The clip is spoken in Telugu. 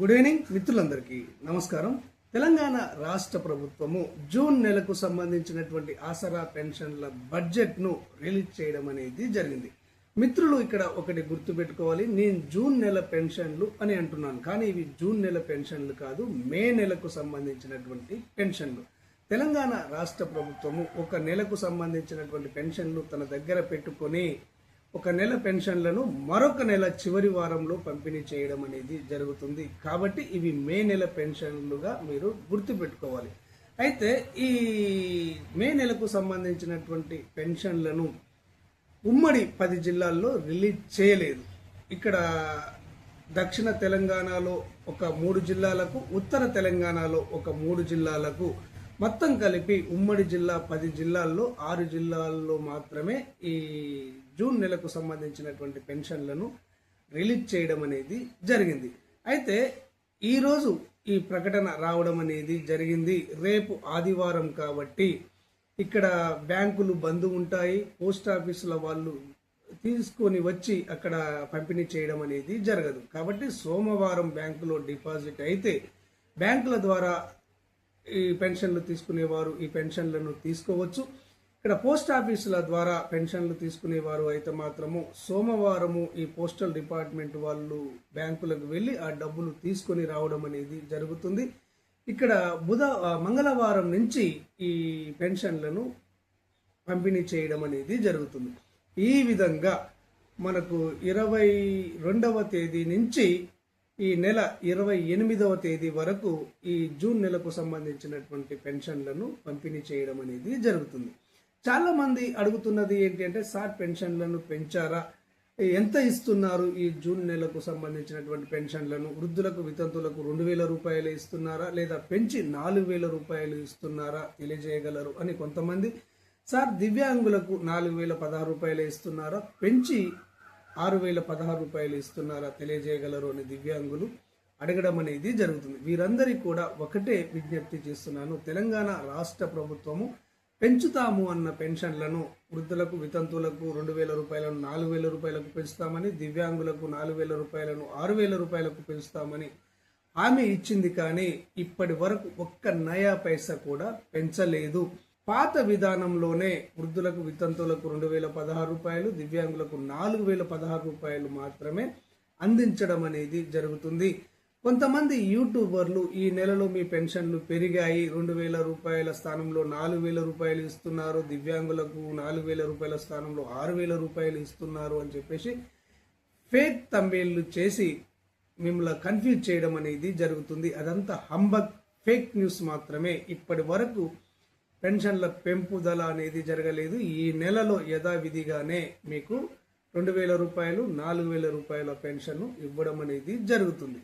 గుడ్ ఈవినింగ్ మిత్రులందరికీ నమస్కారం. తెలంగాణ రాష్ట్ర ప్రభుత్వము జూన్ నెలకు సంబంధించినటువంటి ఆసరా పెన్షన్ల బడ్జెట్ను రిలీజ్ చేయడం అనేది జరిగింది. మిత్రులు ఇక్కడ ఒకటి గుర్తుపెట్టుకోవాలి, నేను జూన్ నెల పెన్షన్లు అని అంటున్నాను, కానీ ఇవి జూన్ నెల పెన్షన్లు కాదు, మే నెలకు సంబంధించినటువంటి పెన్షన్లు. తెలంగాణ రాష్ట్ర ప్రభుత్వము ఒక నెలకు సంబంధించినటువంటి పెన్షన్లు తన దగ్గర పెట్టుకొని ఒక నెల పెన్షన్లను మరొక నెల చివరి వారంలో పంపిణీ చేయడం అనేది జరుగుతుంది. కాబట్టి ఇవి మే నెల పెన్షన్లుగా మీరు గుర్తుపెట్టుకోవాలి. అయితే ఈ మే నెలకు సంబంధించినటువంటి పెన్షన్లను ఉమ్మడి 10 జిల్లాల్లో రిలీజ్ చేయలేదు. ఇక్కడ దక్షిణ తెలంగాణలో ఒక 3 జిల్లాలకు, ఉత్తర తెలంగాణలో ఒక 3 జిల్లాలకు, మొత్తం కలిపి ఉమ్మడి జిల్లా 10 జిల్లాల్లో 6 జిల్లాల్లో మాత్రమే ఈ జూన్ నెలకు సంబంధించినటువంటి పెన్షన్లను రిలీజ్ చేయడం అనేది జరిగింది. అయితే ఈరోజు ఈ ప్రకటన రావడం అనేది జరిగింది. రేపు ఆదివారం కాబట్టి ఇక్కడ బ్యాంకులు బంద్ ఉంటాయి, పోస్ట్ ఆఫీసుల వాళ్ళు తీసుకొని వచ్చి అక్కడ పంపిణీ చేయడం అనేది జరగదు. కాబట్టి సోమవారం బ్యాంకులో డిపాజిట్ అయితే బ్యాంకుల ద్వారా ఈ పెన్షన్లు తీసుకునేవారు ఈ పెన్షన్లను తీసుకోవచ్చు. ఇక్కడ పోస్ట్ ఆఫీసుల ద్వారా పెన్షన్లు తీసుకునేవారు అయితే మాత్రము సోమవారము ఈ పోస్టల్ డిపార్ట్మెంట్ వాళ్ళు బ్యాంకులకు వెళ్ళి ఆ డబ్బులు తీసుకొని రావడం అనేది జరుగుతుంది. ఇక్కడ మంగళవారం నుంచి ఈ పెన్షన్లను పంపిణీ చేయడం అనేది జరుగుతుంది. ఈ విధంగా మనకు 22వ తేదీ నుంచి ఈ నెల 28వ తేదీ వరకు ఈ జూన్ నెలకు సంబంధించినటువంటి పెన్షన్లను పంపిణీ చేయడం అనేది జరుగుతుంది. చాలా మంది అడుగుతున్నది ఏంటి అంటే, సార్ పెన్షన్లను పెంచారా, ఎంత ఇస్తున్నారు ఈ జూన్ నెలకు సంబంధించినటువంటి పెన్షన్లను? వృద్ధులకు వితంతులకు 2,000 రూపాయలు ఇస్తున్నారా, లేదా పెంచి 4,000 రూపాయలు ఇస్తున్నారా తెలియజేయగలరు అని కొంతమంది. సార్ దివ్యాంగులకు 4,016 రూపాయలు ఇస్తున్నారా, పెంచి 6,016 రూపాయలు ఇస్తున్నారా తెలియజేయగలరు అని దివ్యాంగులు అడగడం అనేది జరుగుతుంది. వీరందరికీ కూడా ఒకటే విజ్ఞప్తి చేస్తున్నాను, తెలంగాణ రాష్ట్ర ప్రభుత్వము పెంచుతాము అన్న పెన్షన్లను వృద్ధులకు వితంతులకు 2,000 రూపాయలను 4,000 రూపాయలకు పెంచుతామని, దివ్యాంగులకు 4,000 రూపాయలను 6,000 రూపాయలకు పెంచుతామని హామీ ఇచ్చింది. కానీ ఇప్పటి వరకు ఒక్క నయా పైసా కూడా పెంచలేదు. పాత విధానంలోనే వృద్ధులకు వితంతులకు 2,016 రూపాయలు, దివ్యాంగులకు 4,016 రూపాయలు మాత్రమే అందించడం అనేది జరుగుతుంది. కొంతమంది యూట్యూబర్లు ఈ నెలలో మీ పెన్షన్లు పెరిగాయి, 2,000 రూపాయల స్థానంలో 4,000 రూపాయలు ఇస్తున్నారు, దివ్యాంగులకు 4,000 రూపాయల స్థానంలో 6,000 రూపాయలు ఇస్తున్నారు అని చెప్పేసి ఫేక్ తంబేళ్లు చేసి మిమ్మల్ని కన్ఫ్యూజ్ చేయడం అనేది జరుగుతుంది. అదంతా హంబగ్, ఫేక్ న్యూస్ మాత్రమే. ఇప్పటి వరకు పెన్షన్ల పెంపుదల అనేది జరగలేదు. ఈ నెలలో యథావిధిగానే మీకు 2,000 రూపాయలు 4,000 రూపాయల పెన్షన్ ఇవ్వడం అనేది జరుగుతుంది.